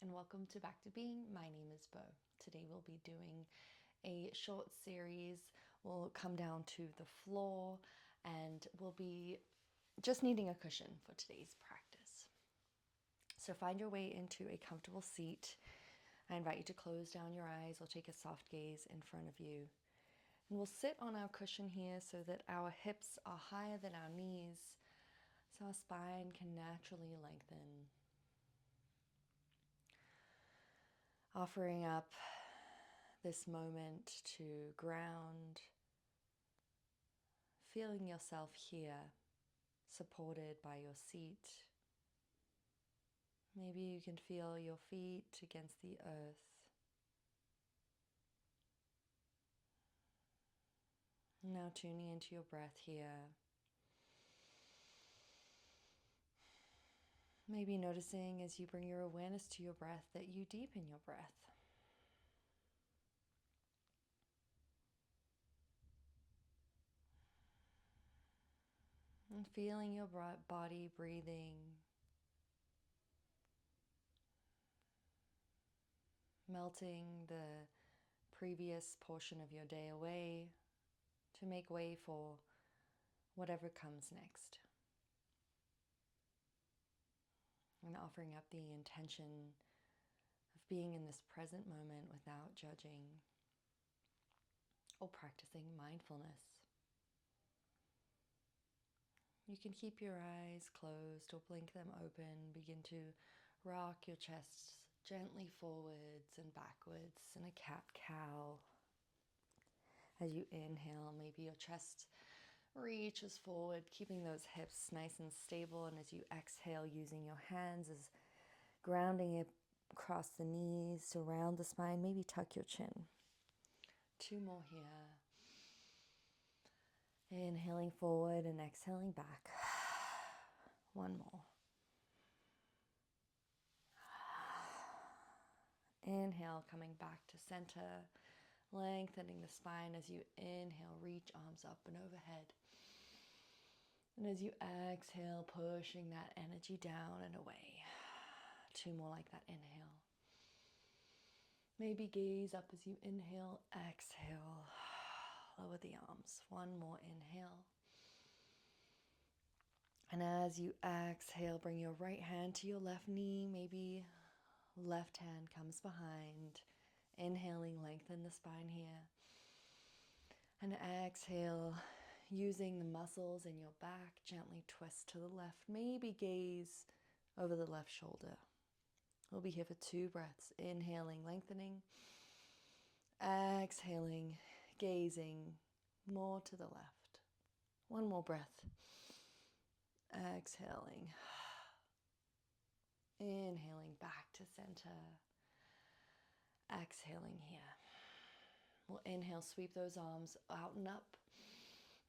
and welcome to Back to Being. My name is Bo. Today we'll be doing a short series. We'll come down to the floor and we'll be just needing a cushion for today's practice. So find your way into a comfortable seat. I invite you to close down your eyes or take a soft gaze in front of you. And we'll sit on our cushion here so that our hips are higher than our knees, so our spine can naturally lengthen. Offering up this moment to ground, feeling yourself here, supported by your seat. Maybe you can feel your feet against the earth. Now tuning into your breath here. Maybe noticing as you bring your awareness to your breath that you deepen your breath. And feeling your body breathing, melting the previous portion of your day away to make way for whatever comes next. And offering up the intention of being in this present moment without judging or practicing mindfulness. You can keep your eyes closed or blink them open. Begin to rock your chest gently forwards and backwards in a cat-cow. As you inhale, maybe your chest reaches forward, keeping those hips nice and stable. And as you exhale, using your hands as grounding it across the knees, around the spine, maybe tuck your chin. 2 more here. Inhaling forward and exhaling back. 1 more. Inhale, coming back to center, lengthening the spine as you inhale, reach arms up and overhead. And as you exhale, pushing that energy down and away. 2 more like that, inhale. Maybe gaze up as you inhale, exhale, lower the arms. 1 more inhale. And as you exhale, bring your right hand to your left knee, maybe left hand comes behind. Inhaling, lengthen the spine here. And exhale, using the muscles in your back, gently twist to the left. Maybe gaze over the left shoulder. We'll be here for 2 breaths. Inhaling, lengthening. Exhaling, gazing more to the left. 1 more breath. Exhaling. Inhaling back to center. Exhaling here. We'll inhale, sweep those arms out and up.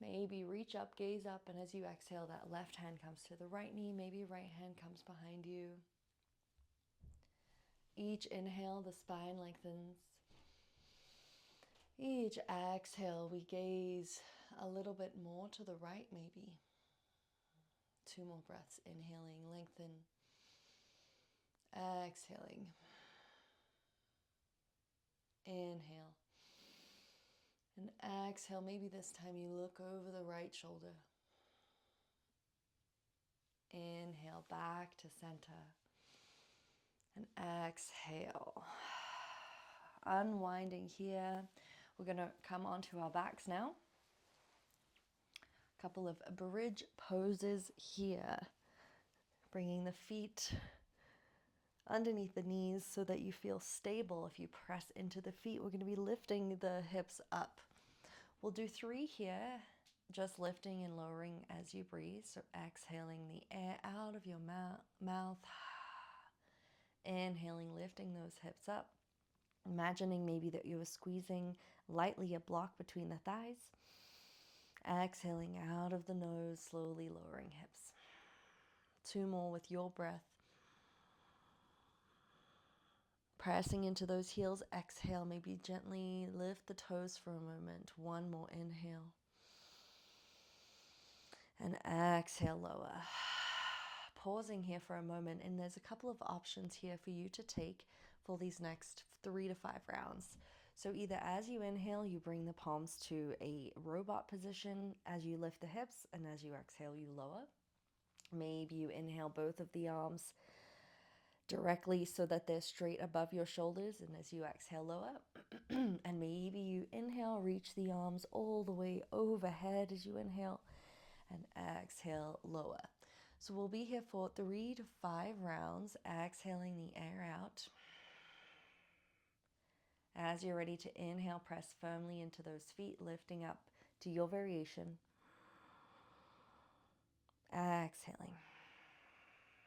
Maybe reach up, gaze up, and as you exhale, that left hand comes to the right knee. Maybe right hand comes behind you. Each inhale, the spine lengthens. Each exhale, we gaze a little bit more to the right, maybe. 2 more breaths. Inhaling, lengthen. Exhaling. Inhale. And exhale, maybe this time you look over the right shoulder. Inhale, back to center. And exhale. Unwinding here. We're going to come onto our backs now. A couple of bridge poses here. Bringing the feet underneath the knees so that you feel stable. If you press into the feet, we're going to be lifting the hips up. We'll do 3 here, just lifting and lowering as you breathe. So exhaling the air out of your mouth. Inhaling, lifting those hips up. Imagining maybe that you were squeezing lightly a block between the thighs. Exhaling out of the nose, slowly lowering hips. 2 more with your breath. Pressing into those heels, exhale, maybe gently lift the toes for a moment. 1 more inhale. And exhale, lower. pausing here for a moment, and there's a couple of options here for you to take for these next 3 to 5 rounds. So either as you inhale, you bring the palms to a robot position as you lift the hips, and as you exhale, you lower. Maybe you inhale both of the arms directly so that they're straight above your shoulders, and as you exhale, lower. And maybe you inhale, reach the arms all the way overhead as you inhale, and exhale, lower. So we'll be here for 3 to 5 rounds, exhaling the air out. As you're ready to inhale, press firmly into those feet, lifting up to your variation. Exhaling.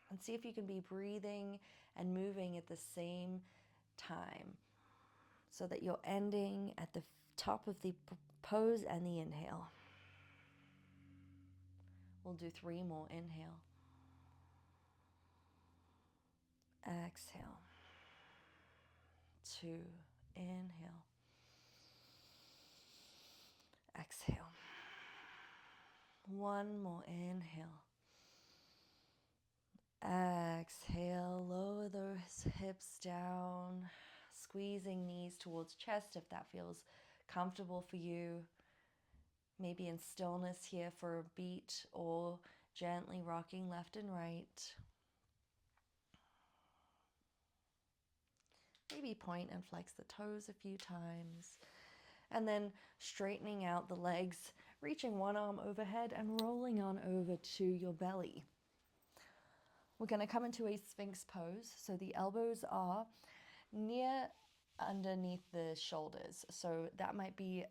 And see if you can be breathing and moving at the same time so that you're ending at the top of the pose and the inhale. We'll do 3 more. Inhale. Exhale. 2. Inhale. Exhale. 1 more. Inhale. Exhale. Lower those hips down. Squeezing knees towards chest if that feels comfortable for you. Maybe in stillness here for a beat, or gently rocking left and right. Maybe point and flex the toes a few times. And then straightening out the legs, reaching one arm overhead and rolling on over to your belly. We're going to come into a Sphinx pose. So the elbows are near underneath the shoulders. So that might be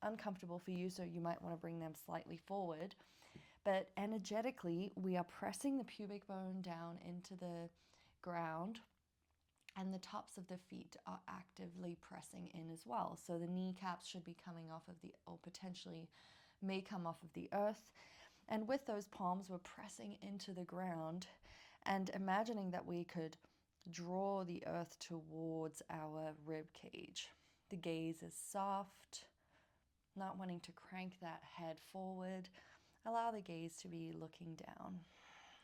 uncomfortable for you, so you might want to bring them slightly forward. But energetically, we are pressing the pubic bone down into the ground, and the tops of the feet are actively pressing in as well. So the kneecaps should be coming off of the, or potentially may come off of the earth. And with those palms, we're pressing into the ground and imagining that we could draw the earth towards our rib cage. The gaze is soft, not wanting to crank that head forward. Allow the gaze to be looking down.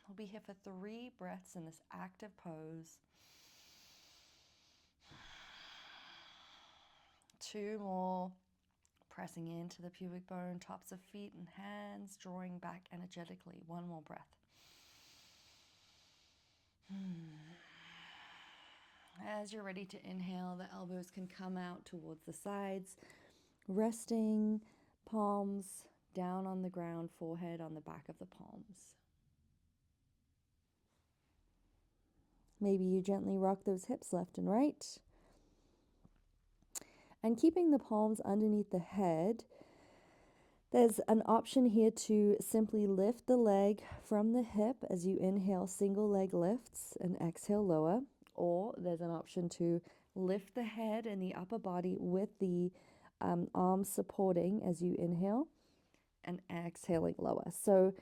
We'll be here for 3 breaths in this active pose. 2 more. Pressing into the pubic bone, tops of feet and hands, drawing back energetically. 1 more breath. As you're ready to inhale, the elbows can come out towards the sides, resting palms down on the ground, forehead on the back of the palms. Maybe you gently rock those hips left and right. And keeping the palms underneath the head, there's an option here to simply lift the leg from the hip as you inhale, single leg lifts, and exhale, lower. Or there's an option to lift the head and the upper body with the arms supporting as you inhale and exhaling, lower. So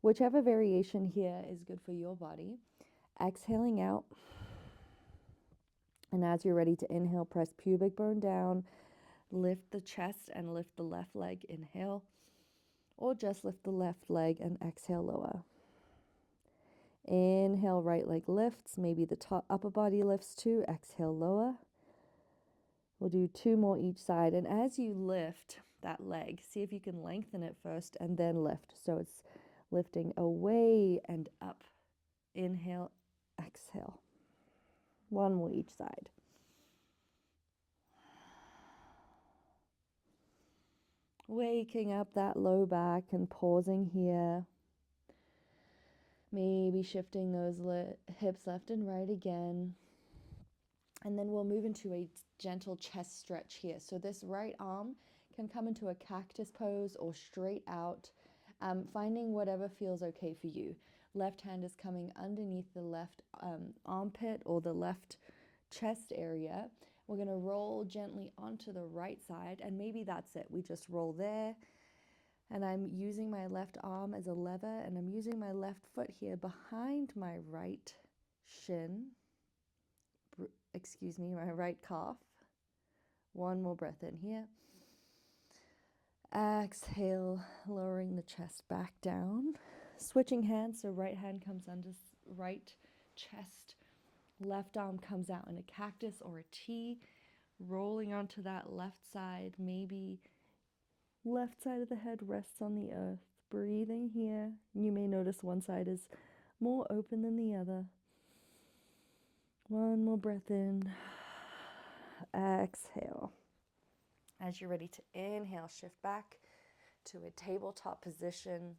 whichever variation here is good for your body. Exhaling out. And as you're ready to inhale, press pubic bone down, lift the chest and lift the left leg, inhale, or just lift the left leg and exhale, lower. Inhale, right leg lifts, maybe the top upper body lifts too, exhale, lower. We'll do 2 more each side, and as you lift that leg, see if you can lengthen it first and then lift. So it's lifting away and up. Inhale, exhale. 1 more each side. Waking up that low back and pausing here. Maybe shifting those hips left and right again. And then we'll move into a gentle chest stretch here. So this right arm can come into a cactus pose or straight out, finding whatever feels okay for you. Left hand is coming underneath the left armpit or the left chest area. We're going to roll gently onto the right side, and maybe that's it. We just roll there. And I'm using my left arm as a lever, and I'm using my left foot here behind my right shin. My right calf. 1 more breath in here. Exhale, lowering the chest back down. Switching hands, so right hand comes right chest. Left arm comes out in a cactus or a T, rolling onto that left side. Maybe left side of the head rests on the earth. Breathing here. You may notice one side is more open than the other. One more breath in. Exhale. As you're ready to inhale, shift back to a tabletop position.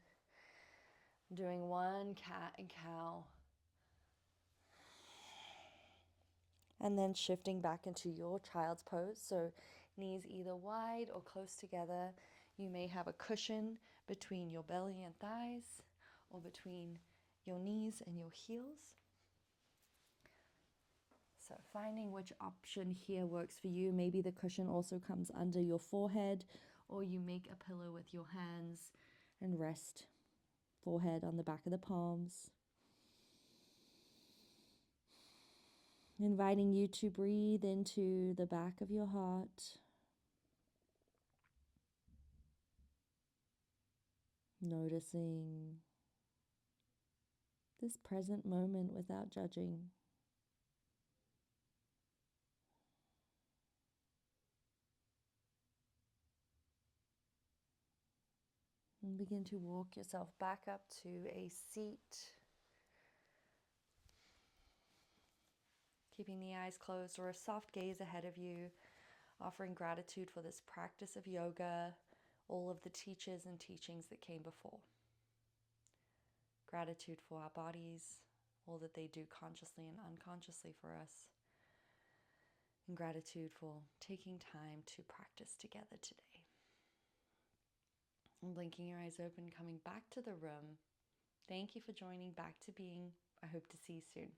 Doing one cat and cow. And then shifting back into your child's pose. So knees either wide or close together. You may have a cushion between your belly and thighs, or between your knees and your heels. So finding which option here works for you. Maybe the cushion also comes under your forehead, or you make a pillow with your hands and rest forehead on the back of the palms. Inviting you to breathe into the back of your heart. Noticing this present moment without judging. And begin to walk yourself back up to a seat. Keeping the eyes closed or a soft gaze ahead of you. Offering gratitude for this practice of yoga, all of the teachers and teachings that came before. Gratitude for our bodies, all that they do consciously and unconsciously for us. And gratitude for taking time to practice together today. And blinking your eyes open, coming back to the room. Thank you for joining Back to Being. I hope to see you soon.